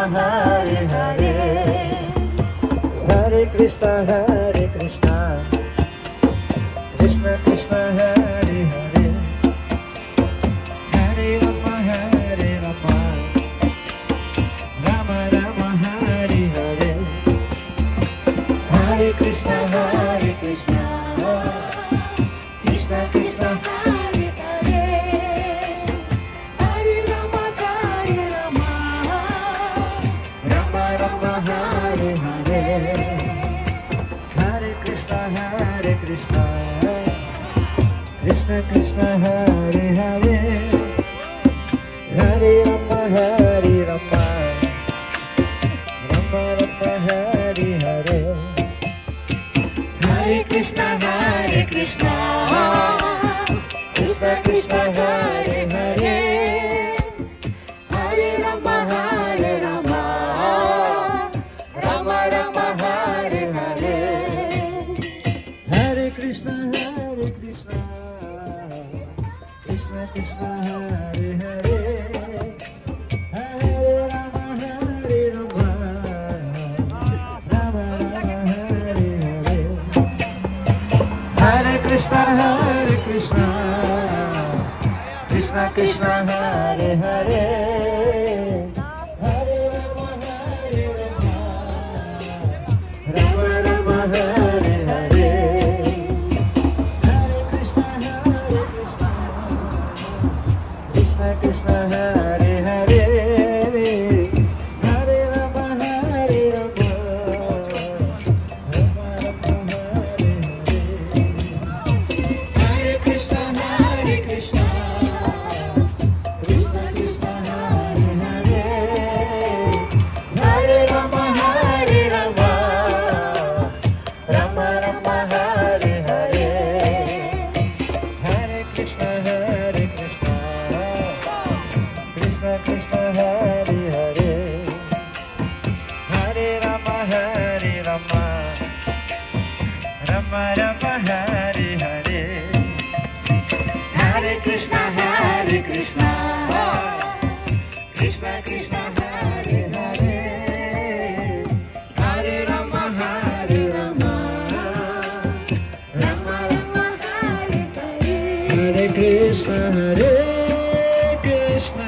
Hare Hare, Hare Krishna, Krishna Krishna, Hare Hare, Hare Rama, Rama Rama, Hare Hare, Hare Krishna, Krishna Krishna, Hare Hare, Hare Rama, Rama Rama, Hare Hare, Hare Krishna, Krishna Krishna, Hare Hare, Hare Rama, Rama Rama, Hare Hare, Hare Krishna, Krishna Krishna, Hare Hare, Hare Rama, Rama Rama, Hare Hare, Hare Krishna, Krishna Krishna, Hare Hare, Hare Rama, Rama Rama, Hare Hare, Hare Krishna, Krishna Krishna, Hare Hare, Hare Rama, Rama Rama, Hare Hare, Hare Krishna, Krishna Krishna, Hare Hare, Hare Rama, Rama Rama, Hare Hare, Hare Krishna, Krishna Krishna, Hare Hare, Hare Rama, Rama Rama, Hare Hare, Hare Krishna, Krishna Krishna, Hare Hare, Hare Rama, Rama Rama, Hare Hare, Hare Krishna, Krishna Krishna, Hare Hare, Hare Rama, Rama Rama, Hare Hare, Hare Krishna, Krishna Krishna, Hare Hare, Hare Rama, Rama Rama, Hare Hare, Hare Krishna,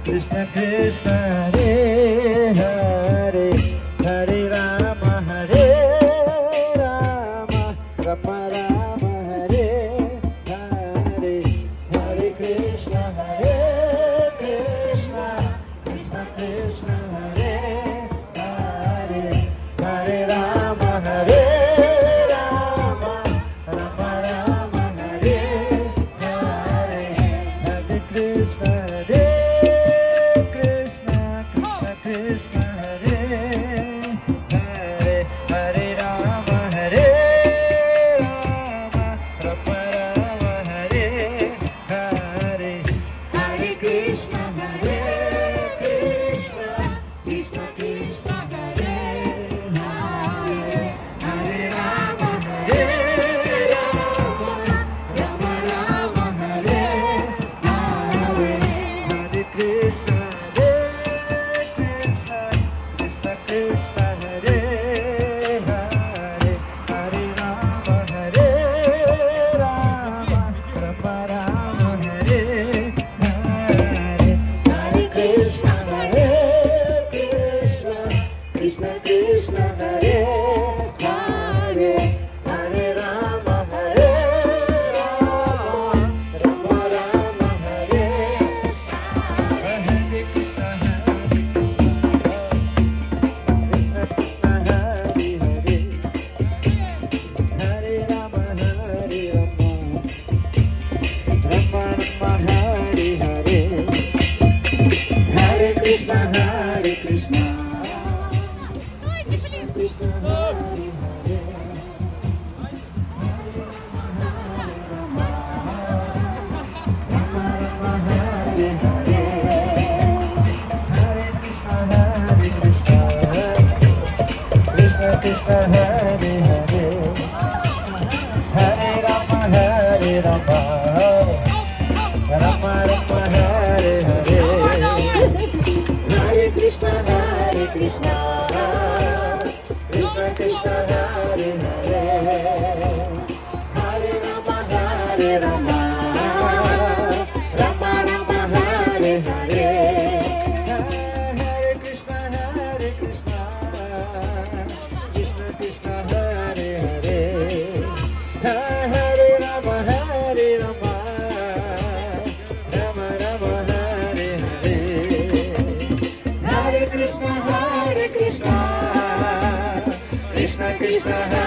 Krishna Krishna, Hare Hare, Hare Rama, Rama Rama, Hare Hare, Hare Krishna, Krishna Krishna, Hare Hare, Hare Rama, Rama Rama, Hare Hare, Hare Krishna, Krishna Krishna, Hare Hare, Hare Rama, Rama Rama, Hare Hare, Hare Krishna, Krishna Krishna, Hare Hare, Hare Rama, Rama Rama, Hare Hare, Hare Krishna, Krishna Krishna, Hare Hare, Hare Rama, Rama Rama, Hare Hare, Krishna, Krishna Hare Hare, Hare Rama, Rama Rama, Hare Hare, Hare Krishna, Krishna Krishna, Hare Hare, Rama Rama, Hare Hare, Hare Krishna, Krishna Krishna, Hare Hare, Hare Rama, Rama Rama, Hare Hare, Hare Krishna, Krishna